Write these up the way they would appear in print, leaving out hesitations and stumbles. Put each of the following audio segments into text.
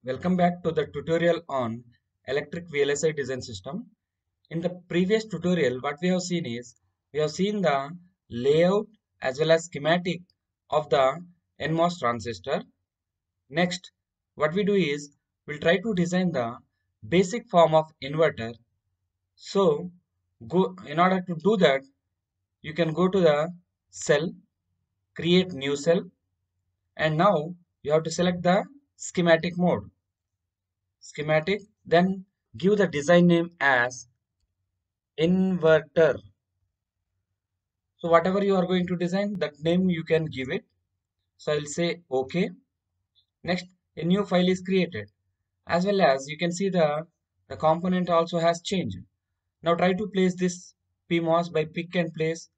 Welcome back to the tutorial on electric VLSI design system. In the previous tutorial, what we have seen is, we have seen the layout as well as schematic of the NMOS transistor. Next, what we do is, we'll try to design the basic form of inverter. So, in order to do that, you can go to the cell, create new cell, and now you have to select the schematic mode. Then give the design name as inverter. So whatever you are going to design, that name you can give it. So I'll say OK. Next, a new file is created. As well as you can see the component also has changed. Now try to place this PMOS by pick and place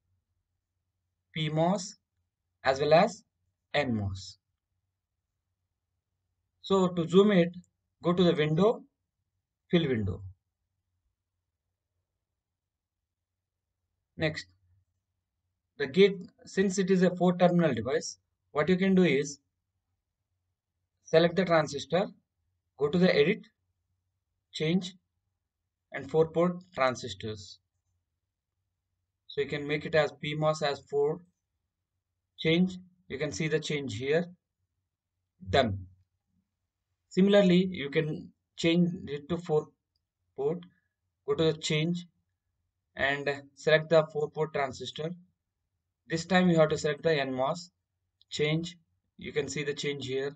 PMOS as well as NMOS. So to zoom it, go to the window, fill window. Next, the gate, since it is a 4-terminal device, what you can do is select the transistor, go to the edit, change, and 4-port transistors. So you can make it as PMOS as 4, change, you can see the change here, done. Similarly, you can change it to 4-port, go to the change and select the 4-port transistor. This time you have to select the NMOS, change, you can see the change here,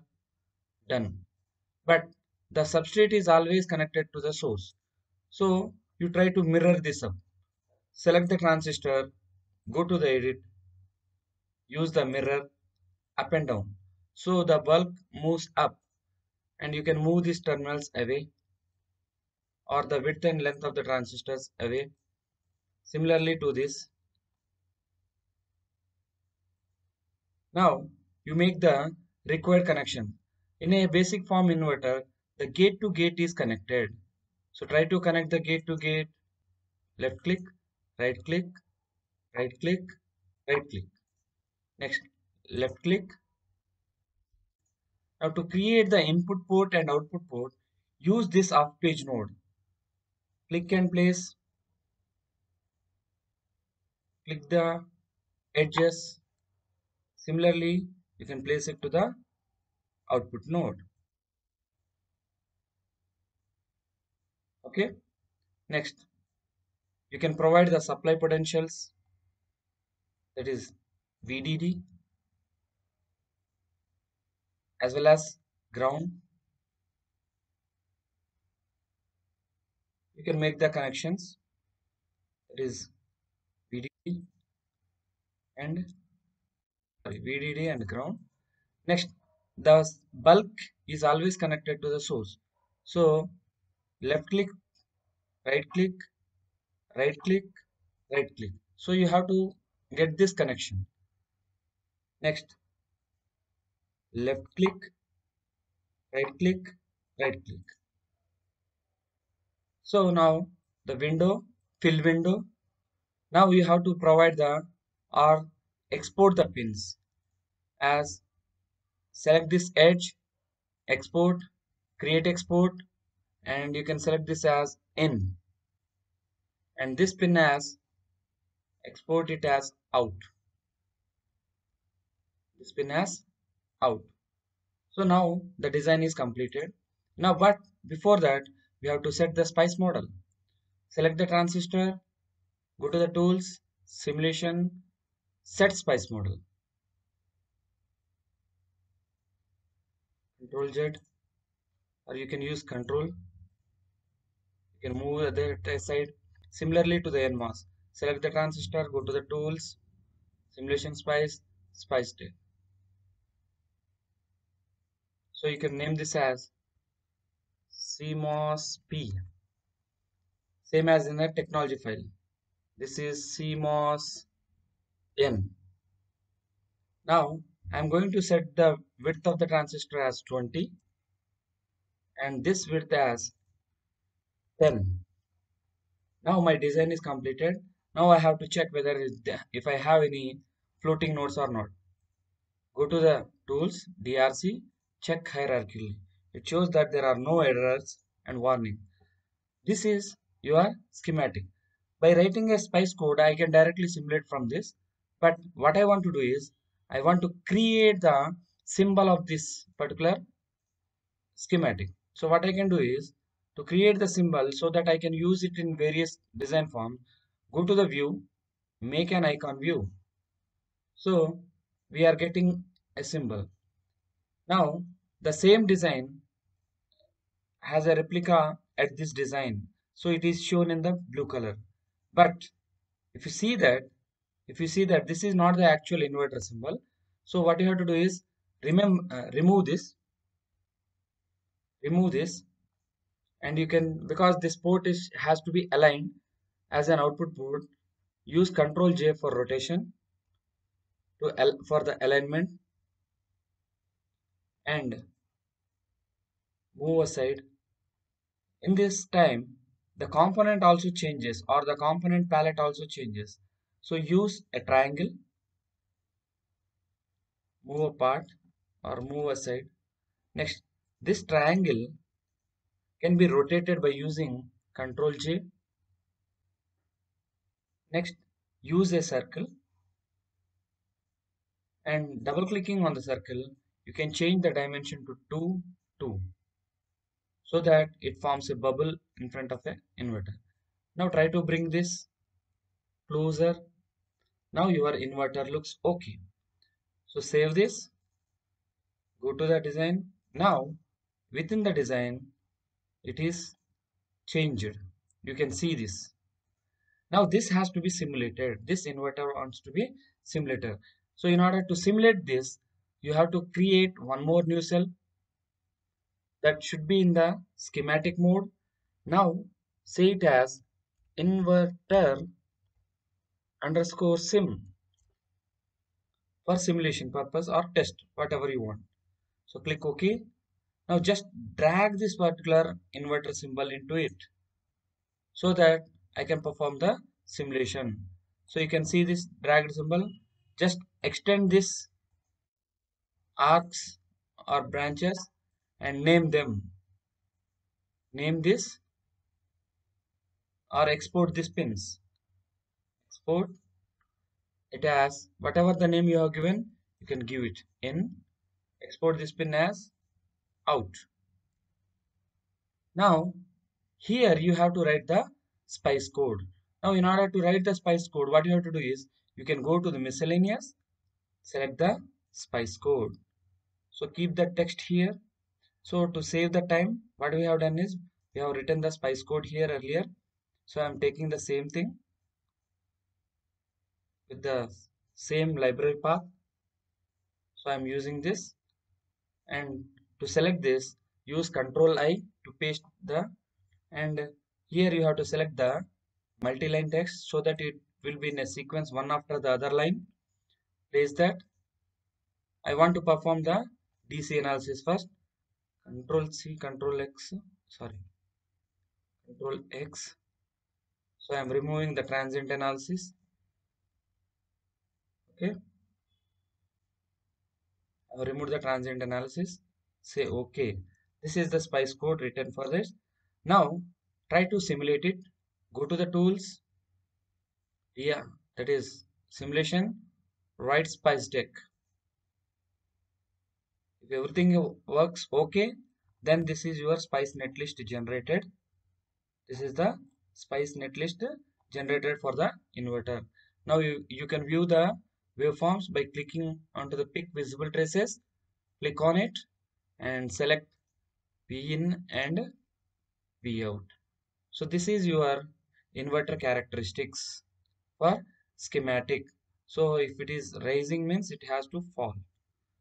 done. But the substrate is always connected to the source. So you try to mirror this up. Select the transistor, go to the edit, use the mirror up and down. So the bulb moves up and you can move these terminals away or the width and length of the transistors away. Similarly to this. Now you make the required connection. In a basic form inverter, the gate to gate is connected. So try to connect the gate to gate, left click, right click, right click, right click. Next, left click. Now to create the input port and output port, use this off page node. Click and place, click the edges. Similarly, you can place it to the output node. Okay. Next, you can provide the supply potentials, that is VDD, as well as ground. You can make the connections, that is VDD and VDD and ground. Next, the bulk is always connected to the source. So left click, right click, right click, right click. So you have to get this connection. Next, left click, right click, right click. So now the window, fill window. Now you have to provide the or export the pins as select this edge, export, create export, and you can select this as in, and this pin as export it as out. This pin as out. So now the design is completed. Now, but before that, we have to set the spice model. Select the transistor, go to the tools, simulation, set spice model. Control Z, or you can use control. You can move the other side. Similarly to the NMOS, select the transistor, go to the tools, simulation spice, spice state. So you can name this as CMOS P, same as in the technology file. This is CMOS N. Now I'm going to set the width of the transistor as 20 and this width as 10. Now my design is completed. Now I have to check whether if I have any floating nodes or not. Go to the tools, DRC, check hierarchically. It shows that there are no errors and warning. This is your schematic. By writing a spice code, I can directly simulate from this. But what I want to do is, I want to create the symbol of this particular schematic. So what I can do is, to create the symbol so that I can use it in various design forms, go to the view, make an icon view. So we are getting a symbol. Now the same design has a replica at this design. So it is shown in the blue color. But if you see that, this is not the actual inverter symbol. So what you have to do is remove this, and you can, because this port is has to be aligned as an output port, use Control J for rotation for the alignment, and move aside. In this time, the component also changes, or the component palette also changes. So use a triangle, move apart or move aside. Next, this triangle can be rotated by using Control J. Next, use a circle, and double clicking on the circle, you can change the dimension to 2, 2, so that it forms a bubble in front of the inverter. Now try to bring this closer. Now your inverter looks okay. So save this, go to the design. Now within the design, it is changed. You can see this. Now this has to be simulated. This inverter wants to be simulated. So in order to simulate this, you have to create one more new cell that should be in the schematic mode. Now say it as inverter underscore sim for simulation purpose or test, whatever you want. So click OK. Now just drag this particular inverter symbol into it so that I can perform the simulation. So you can see this dragged symbol. Just extend this arcs or branches and name them. Name this or export these pins. Export it as whatever the name you have given, you can give it in. Export this pin as out. Now here you have to write the spice code. Now in order to write the spice code, what you have to do is, you can go to the miscellaneous, select the spice code. So keep the text here. So to save the time, what we have done is, we have written the spice code here earlier. So I'm taking the same thing with the same library path. So I'm using this, and to select this, use Control I to paste the, and here you have to select the multi-line text so that it will be in a sequence one after the other line. Place that. I want to perform the DC analysis first. Control C, Control X, sorry, Control X. So I am removing the transient analysis. Okay, I have removed the transient analysis. Say OK. This is the spice code written for this. Now try to simulate it. Go to the tools. Yeah, that is simulation. Write spice deck. If everything works okay, then this is your spice netlist generated. This is the spice netlist generated for the inverter. Now you can view the waveforms by clicking onto the pick visible traces. Click on it and select V in and V out. So this is your inverter characteristics for schematic. So if it is rising, means it has to fall.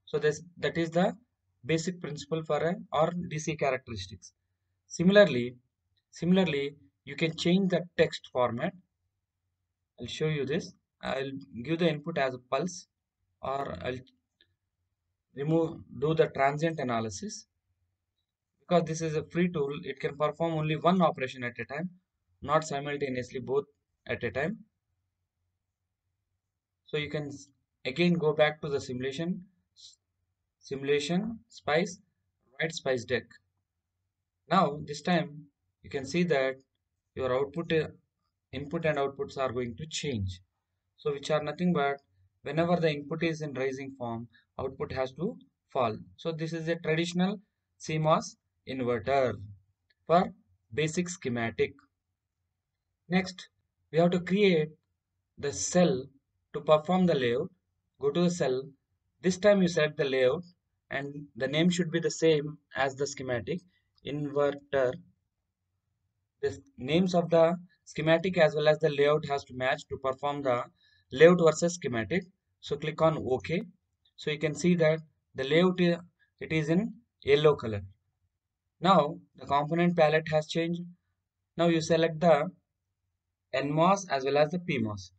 So that is the basic principle for an or DC characteristics. Similarly, you can change the text format. I'll show you this. I'll give the input as a pulse, or I'll do the transient analysis. Because this is a free tool, it can perform only one operation at a time, not simultaneously both at a time. So you can again go back to the simulation, spice, write spice deck. Now this time you can see that your input and outputs are going to change. So which are nothing but whenever the input is in rising form, output has to fall. So this is a traditional CMOS inverter for basic schematic. Next, we have to create the cell to perform the layout. Go to the cell. This time you select the layout and the name should be the same as the schematic inverter. The names of the schematic as well as the layout has to match to perform the layout versus schematic. So click on OK. So you can see that the layout it is in yellow color. Now the component palette has changed. Now you select the NMOS as well as the PMOS.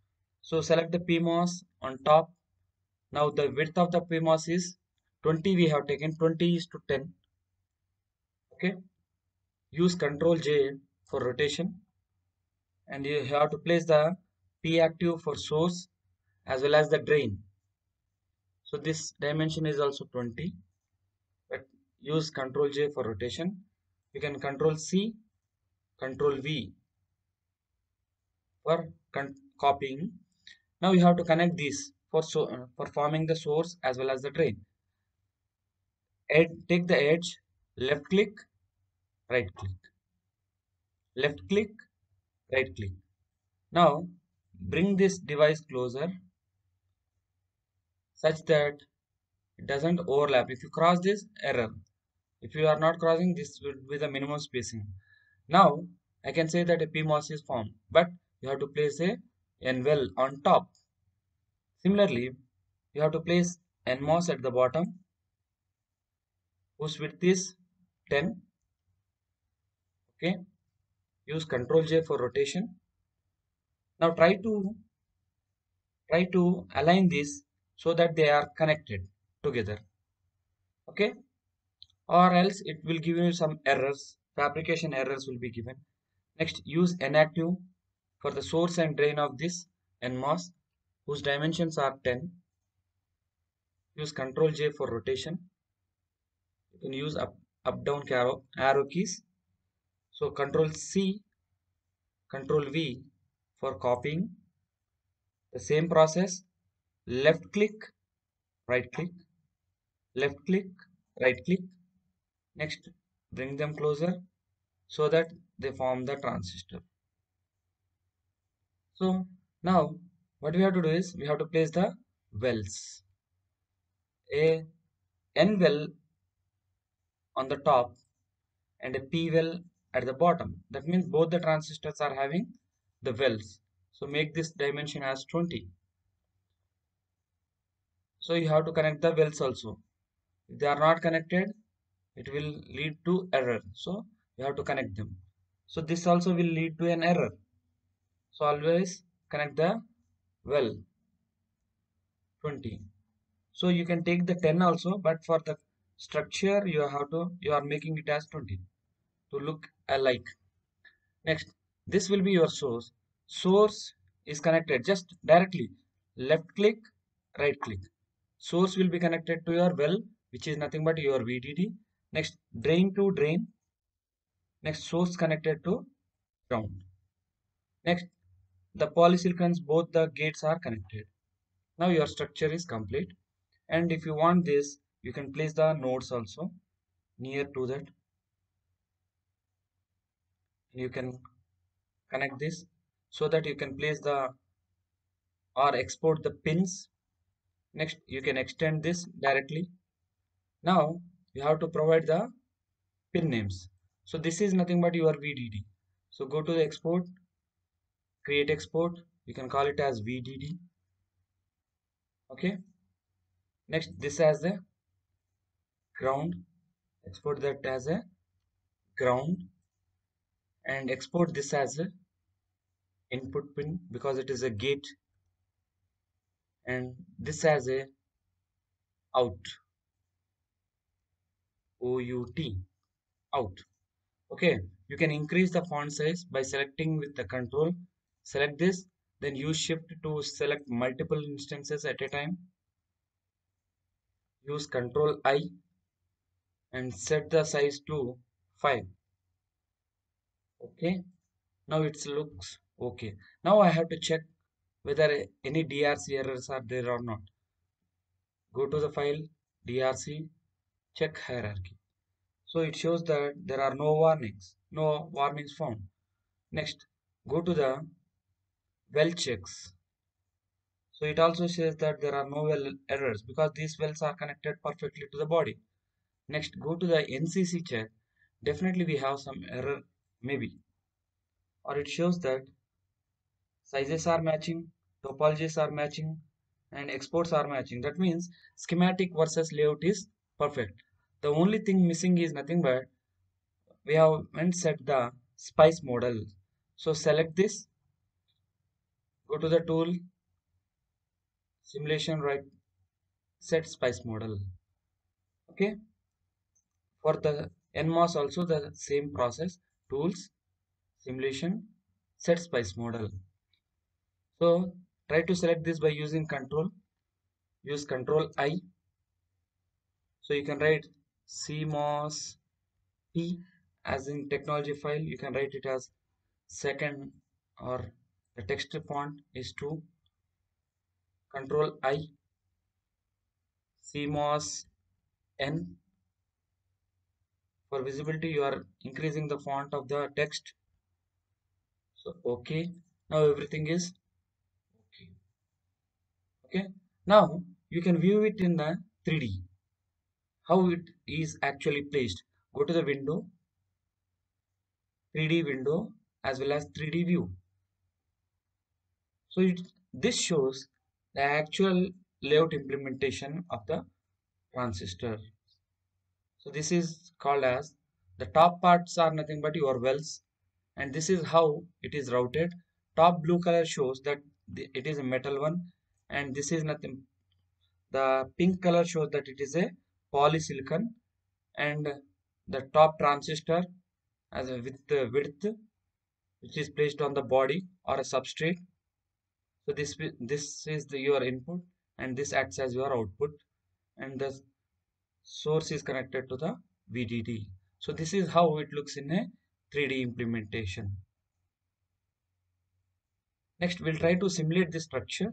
So select the PMOS on top. Now the width of the PMOS is 20. We have taken 20 is to 10. Okay. Use Ctrl J for rotation, and you have to place the P active for source as well as the drain. So this dimension is also 20, but use Ctrl J for rotation. You can Ctrl C, Ctrl V for copying. Now you have to connect these for forming the source as well as the drain. Take the edge, left click, right click, left click, right click. Now bring this device closer such that it doesn't overlap. If you cross this, error. If you are not crossing, this would be the minimum spacing. Now I can say that a PMOS is formed, but you have to place a NWell on top. Similarly, you have to place NMOS at the bottom whose width is 10. Okay, use Ctrl J for rotation. Now try to align this so that they are connected together. Okay, or else it will give you some errors. Fabrication errors will be given. Next, use inactive for the source and drain of this NMOS whose dimensions are 10. Use Ctrl J for rotation. You can use up down arrow keys. So Ctrl C, Ctrl V for copying. The same process, left click, right click, left click, right click. Next, bring them closer so that they form the transistor. So now what we have to do is we have to place the wells. A N well on the top and a P well at the bottom. That means both the transistors are having the wells. So make this dimension as 20. So you have to connect the wells also. If they are not connected, it will lead to error. So you have to connect them. So this also will lead to an error. So always connect the well 20. So you can take the 10 also, but for the structure you are making it as 20 to look alike. Next, this will be your source. Source is connected just directly. Left click, right click. Source will be connected to your well, which is nothing but your VDD. Next, drain to drain. Next, source connected to ground. Next, the polysilicons, both the gates are connected. Now your structure is complete. And if you want this, you can place the nodes also near to that. You can connect this so that you can place the or export the pins. Next, you can extend this directly. Now you have to provide the pin names. So this is nothing but your VDD. So go to the export, create export. You can call it as VDD. Okay. Next, this as the ground. Export that as a ground and export this as a input pin because it is a gate, and this as a out. OUT out. Okay, you can increase the font size by selecting with the control. Select this, then use shift to select multiple instances at a time. Use Control I and set the size to 5. Okay, now it looks okay. Now I have to check whether any DRC errors are there or not. Go to the file, DRC, check hierarchy. So it shows that there are no warnings found. Next, go to the well checks. So it also says that there are no well errors because these wells are connected perfectly to the body. Next, go to the NCC check. Definitely we have some error, maybe. Or it shows that sizes are matching, topologies are matching, and exports are matching. That means schematic versus layout is perfect. The only thing missing is nothing but we haven't set the spice model. So select this, go to the tool, simulation, right, set spice model. Okay, for the NMOS also the same process, tools, simulation, set spice model. So try to select this by using control, use control I. So you can write CMOS P as in technology file, you can write it as second, or the text font is to control I, CMOS N. For visibility you are increasing the font of the text. So okay, now everything is okay. Okay, now you can view it in the 3D, how it is actually placed. Go to the window, 3D window, as well as 3D view. So this shows the actual layout implementation of the transistor. So this is called as the top parts are nothing but your wells, and this is how it is routed. Top blue color shows that it is a metal one, and this is nothing. The pink color shows that it is a polysilicon, and the top transistor as a width which is placed on the body or a substrate. So this is your input, and this acts as your output, and the source is connected to the VDD. So this is how it looks in a 3D implementation. Next, we'll try to simulate this structure.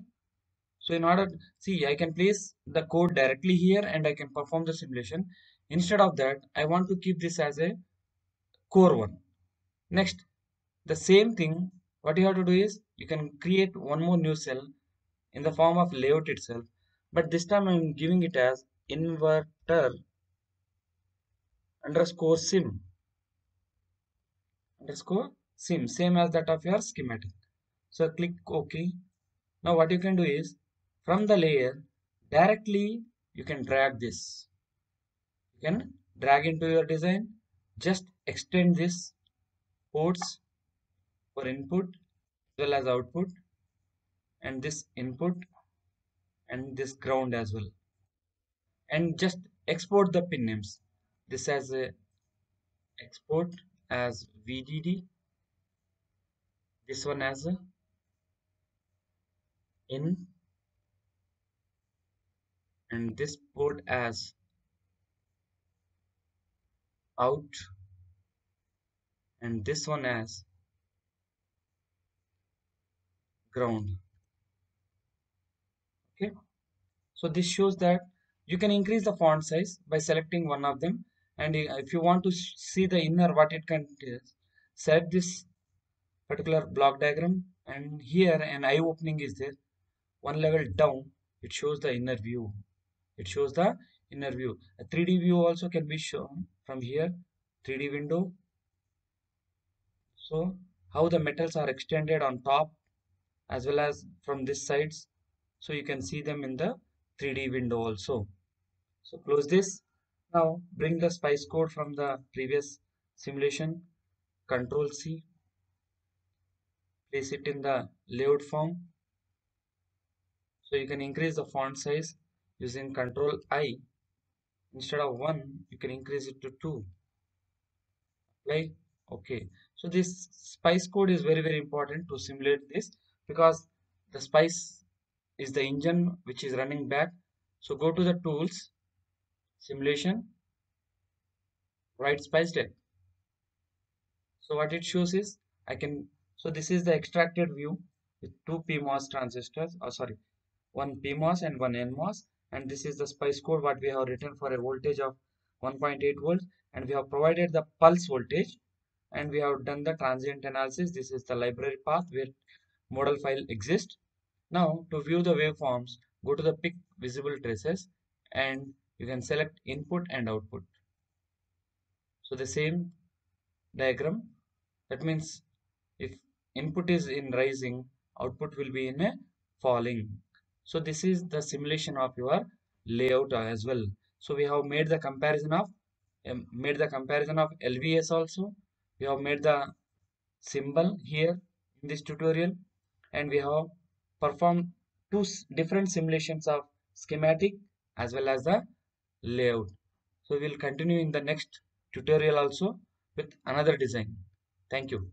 So in order, see, I can place the code directly here and I can perform the simulation. Instead of that, I want to keep this as a core one. Next, the same thing, what you have to do is you can create one more new cell in the form of layout itself, but this time I'm giving it as inverter underscore sim, same as that of your schematic. So click OK. Now what you can do is from the layer directly you can drag this. You can drag into your design. Just extend this ports for input as well as output, and this input and this ground as well. And just export the pin names. This as a export as VDD. This one as a in, and this port as out, and this one as ground. Okay, so this shows that you can increase the font size by selecting one of them, and if you want to see the inner what it contains, select this particular block diagram, and here an eye opening is there. One level down it shows the inner view. It shows the inner view. A 3D view also can be shown from here, 3D window. So how the metals are extended on top as well as from this sides, so you can see them in the 3D window also. So close this. Now bring the spice code from the previous simulation, control C, place it in the layout form. So you can increase the font size using control I. Instead of 1 you can increase it to 2. Like okay, so this spice code is very important to simulate this, because the spice is the engine which is running back. So go to the tools, simulation, write spice deck. So what it shows is so this is the extracted view with two PMOS transistors, one PMOS and one NMOS, and this is the spice code what we have written for a voltage of 1.8 volts, and we have provided the pulse voltage, and we have done the transient analysis. This is the library path where model file exists. Now to view the waveforms, go to the pick visible traces, and you can select input and output. So the same diagram, that means if input is in rising, output will be in a falling. So this is the simulation of your layout as well. So we have made the comparison of LVS also. We have made the symbol here in this tutorial, and we have performed two different simulations of schematic as well as the layout. So we will continue in the next tutorial also with another design. Thank you.